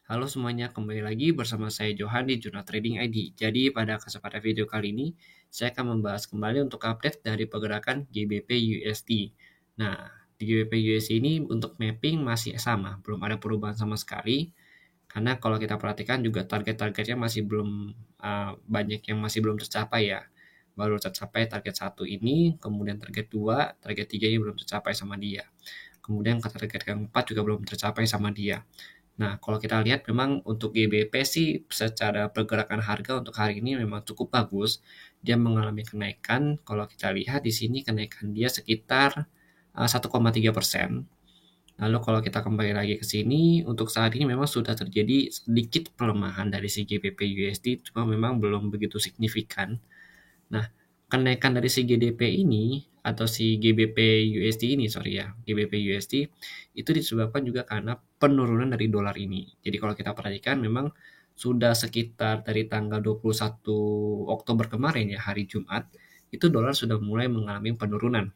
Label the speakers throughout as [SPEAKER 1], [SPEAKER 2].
[SPEAKER 1] Halo semuanya, kembali lagi bersama saya Johan di Jurnal Trading ID. Jadi pada kesempatan video kali ini, saya akan membahas kembali untuk update dari pergerakan GBP USD. Nah, di GBP USD ini untuk mapping masih sama, belum ada perubahan sama sekali. Karena kalau kita perhatikan juga target-targetnya masih belum banyak yang masih belum tercapai ya. Baru tercapai target 1 ini, kemudian target 2, target 3 ini belum tercapai sama dia. Kemudian target keempat juga belum tercapai sama dia. Nah, kalau kita lihat memang untuk GBP sih secara pergerakan harga untuk hari ini memang cukup bagus. Dia mengalami kenaikan, kalau kita lihat di sini kenaikan dia sekitar 1,3%. Lalu kalau kita kembali lagi ke sini, untuk saat ini memang sudah terjadi sedikit pelemahan dari si GBP USD, cuma memang belum begitu signifikan. Nah, kenaikan dari si GDP ini atau si GBP USD ini, sorry ya, GBP USD itu disebabkan juga karena penurunan dari dolar ini. Jadi kalau kita perhatikan memang sudah sekitar dari tanggal 21 Oktober kemarin ya, hari Jumat, itu dolar sudah mulai mengalami penurunan.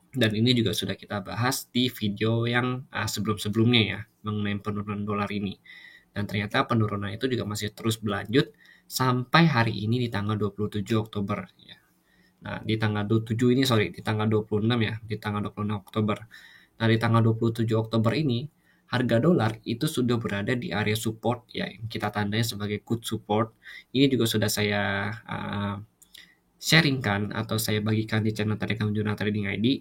[SPEAKER 1] Dan ini juga sudah kita bahas di video yang sebelum-sebelumnya ya, mengenai penurunan dolar ini. Dan ternyata penurunan itu juga masih terus berlanjut sampai hari ini di tanggal 27 Oktober ya. Nah, di tanggal 27 ini sorry, di tanggal 26 ya, di tanggal 26 Oktober. Nah, di tanggal 27 Oktober ini, harga dolar itu sudah berada di area support ya, yang kita tandai sebagai good support. Ini juga sudah saya sharingkan atau saya bagikan di channel Telegram Jurnal Trading ID.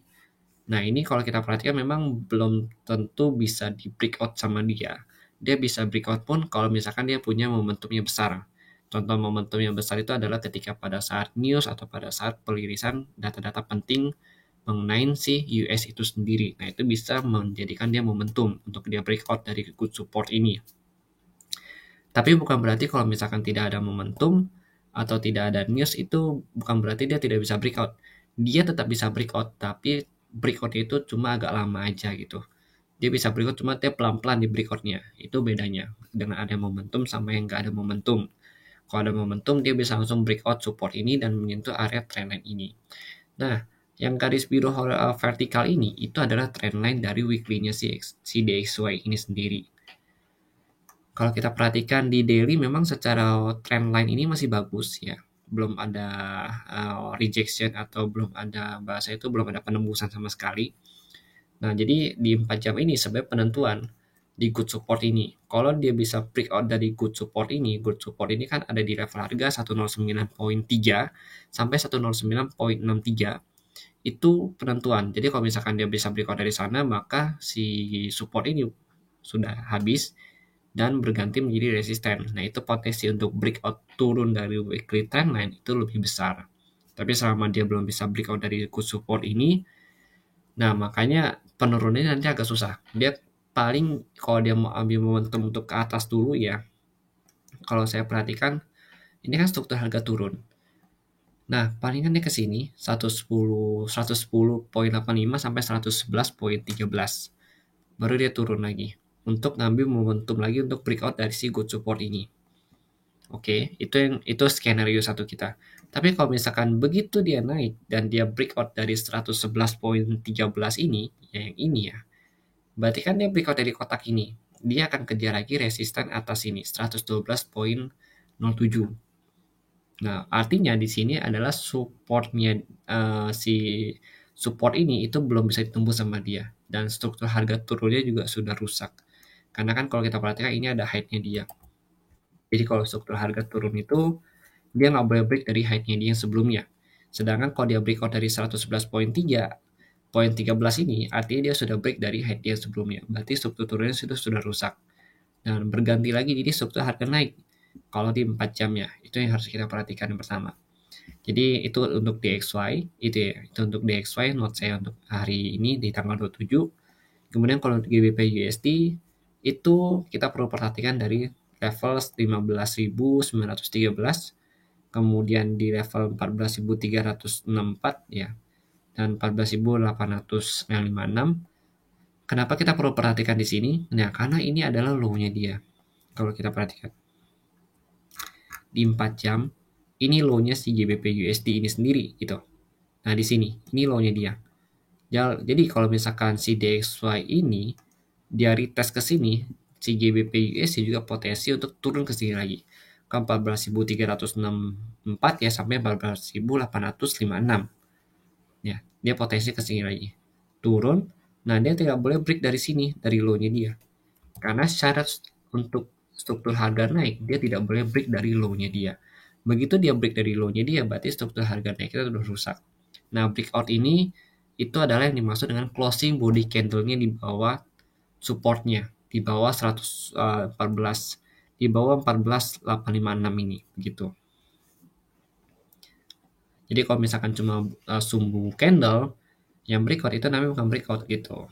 [SPEAKER 1] Nah, ini kalau kita perhatikan memang belum tentu bisa di breakout sama dia. Dia bisa breakout pun kalau misalkan dia punya momentumnya besar. Contoh momentum yang besar itu adalah ketika pada saat news atau pada saat pelirisan data-data penting mengenai si US itu sendiri. Nah, itu bisa menjadikan dia momentum untuk dia breakout dari good support ini. Tapi bukan berarti kalau misalkan tidak ada momentum atau tidak ada news itu bukan berarti dia tidak bisa breakout. Dia tetap bisa breakout, tapi breakout itu cuma agak lama aja gitu. Dia bisa breakout cuma dia pelan-pelan di breakoutnya. Itu bedanya dengan ada momentum sama yang nggak ada momentum. Kalau ada momentum dia bisa langsung breakout support ini dan menyentuh area trendline ini. Nah, yang garis biru vertikal ini itu adalah trendline dari weekly-nya si DXY ini sendiri. Kalau kita perhatikan di daily memang secara trendline ini masih bagus ya. Belum ada rejection atau belum ada bahasa itu belum ada penembusan sama sekali. Nah, jadi di 4 jam ini sebenarnya penentuan di good support ini. Kalau dia bisa breakout dari good support ini kan ada di level harga 109.3 sampai 109.63. Itu penentuan. Jadi kalau misalkan dia bisa breakout dari sana, maka si support ini sudah habis dan berganti menjadi resisten. Nah, itu potensi untuk breakout turun dari weekly trendline itu lebih besar. Tapi selama dia belum bisa breakout dari good support ini, nah makanya penurunannya nanti agak susah. Dia paling kalau dia mau ambil momentum untuk ke atas dulu ya, kalau saya perhatikan ini kan struktur harga turun. Nah, palingan dia ke sini 110.85 sampai 111.13. Baru dia turun lagi untuk ngambil momentum lagi untuk breakout dari si good support ini. Oke, itu skenario satu kita. Tapi kalau misalkan begitu dia naik dan dia breakout dari 111.13 ini, ya yang ini ya, berarti kan dia breakout dari kotak ini. Dia akan kejar lagi resisten atas ini, 112.07. Nah, artinya di sini adalah supportnya si support ini itu belum bisa ditembus sama dia. Dan struktur harga turunnya juga sudah rusak. Karena kan kalau kita perhatikan ini ada height-nya dia. Jadi kalau struktur harga turun itu dia nggak boleh break dari height-nya dia yang sebelumnya. Sedangkan kalau dia breakout dari 111.3.13 ini, artinya dia sudah break dari height dia sebelumnya. Berarti struktur turunnya sudah rusak. Dan berganti lagi jadi struktur harga naik. Kalau di 4 jam ya, itu yang harus kita perhatikan yang pertama. Jadi itu untuk DXY, itu ya, itu untuk DXY, note saya untuk hari ini di tanggal 27. Kemudian kalau untuk GBP USD, itu kita perlu perhatikan dari level 15.913, kemudian di level 14.364 ya, dan 14.856. Kenapa kita perlu perhatikan di sini? Nah, karena ini adalah low-nya dia. Kalau kita perhatikan di 4 jam, ini low-nya si GBP USD ini sendiri gitu. Nah, di sini, ini low-nya dia. Jadi kalau misalkan si DXY ini dia retest ke sini, si GBP USD juga potensi untuk turun ke sini lagi ke 14.364 ya sampai 14.856 ya, dia potensi ke sini lagi turun. Nah, dia tidak boleh break dari sini, dari low-nya dia, karena syarat untuk struktur harga naik dia tidak boleh break dari low-nya dia. Begitu dia break dari low-nya dia, berarti struktur harga naik kita sudah rusak. Nah, breakout ini itu adalah yang dimaksud dengan closing body candle-nya di bawah supportnya, di bawah 114, di bawah 14.856 ini begitu. Jadi kalau misalkan cuma sumbu candle yang breakout itu namanya bukan breakout gitu.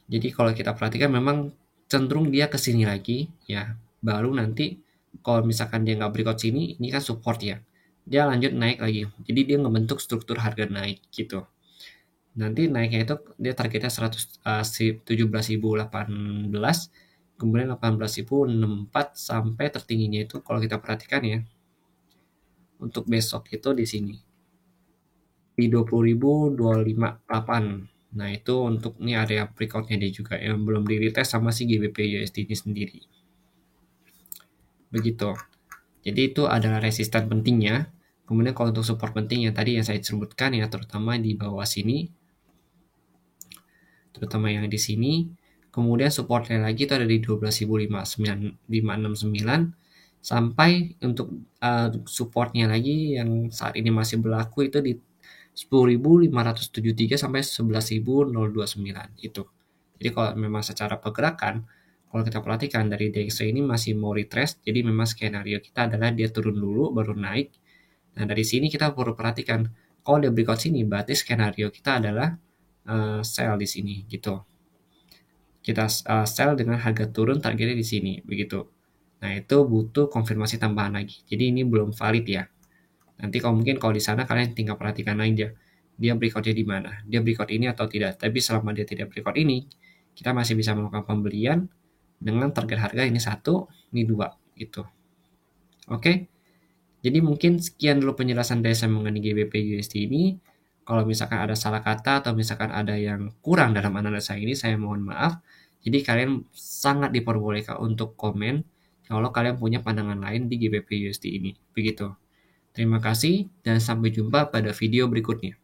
[SPEAKER 1] Jadi kalau kita perhatikan memang cenderung dia ke sini lagi ya, baru nanti kalau misalkan dia nggak breakout sini, ini kan support ya, dia lanjut naik lagi. Jadi dia ngebentuk struktur harga naik gitu. Nanti naiknya itu dia targetnya 17.018, kemudian 18.064 sampai tertingginya itu kalau kita perhatikan ya, untuk besok itu di sini di 20.258. Nah, itu untuk ini area breakout-nya dia juga yang belum di retest sama si GBP USD ini sendiri. Begitu. Jadi itu adalah resisten pentingnya. Kemudian kalau untuk support penting yang tadi yang saya sebutkan ya, terutama di bawah sini, terutama yang di sini. Kemudian supportnya lagi itu ada di 12.569 sampai untuk supportnya lagi yang saat ini masih berlaku itu di 10.573 sampai 11.029 itu. Jadi kalau memang secara pergerakan, kalau kita perhatikan dari DXY ini masih mau retrace, jadi memang skenario kita adalah dia turun dulu baru naik. Nah, dari sini kita perlu perhatikan, kalau dia breakout sini berarti skenario kita adalah sell di sini gitu. Kita sell dengan harga turun targetnya di sini begitu. Nah, itu butuh konfirmasi tambahan lagi. Jadi ini belum valid ya. Nanti kalau mungkin kalau di sana kalian tinggal perhatikan aja dia breakout-nya di mana. Dia breakout ini atau tidak. Tapi selama dia tidak breakout ini, kita masih bisa melakukan pembelian dengan target harga ini 1, ini 2 gitu. Oke. Jadi mungkin sekian dulu penjelasan dari saya mengenai GBP USD ini. Kalau misalkan ada salah kata atau misalkan ada yang kurang dalam analisa ini, saya mohon maaf. Jadi kalian sangat diperbolehkan untuk komen kalau kalian punya pandangan lain di GBP USD ini. Begitu. Terima kasih dan sampai jumpa pada video berikutnya.